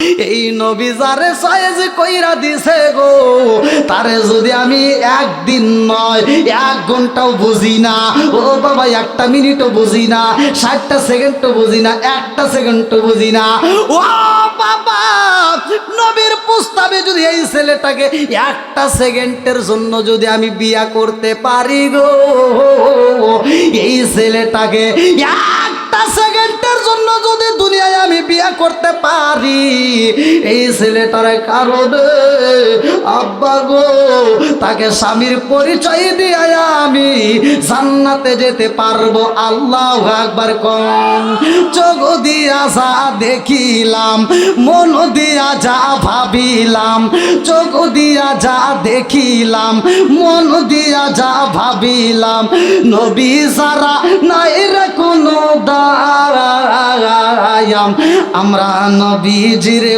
এই নবী যারে সাইজ কইরা দিছে গো, তারে যদি আমি একদিন নয় 1 ঘন্টাও বুঝি না, ও বাবা 1টা মিনিটও বুঝি না, 60টা সেকেন্ডও বুঝি না, 1টা সেকেন্ডও বুঝি না, ও বাবা নবীর প্রস্তাবে যদি এই ছেলেটাকে 1টা সেকেন্ডের জন্য যদি আমি বিয়া করতে পারি গো, এই ছেলেটাকে 1টা সেকেন্ডের জন্য যদি দুনিয়ায় আমি বিয়া করতে পারি, এই ছেলেটার কারণে আব্বা গো তাকে স্বামীর পরিচয় দিয়ে আমি জান্নাতে যেতে পারবো। আল্লাহু আকবার কম। চোখ দিয়া যা দেখিলাম, মন দিয়া যা ভাবিলাম, চোখ দিয়া যা দেখিলাম, মন দিয়া যা ভাবিলাম, নবী সারা নাই রে কোনো দায়াম, আমরা নবীজির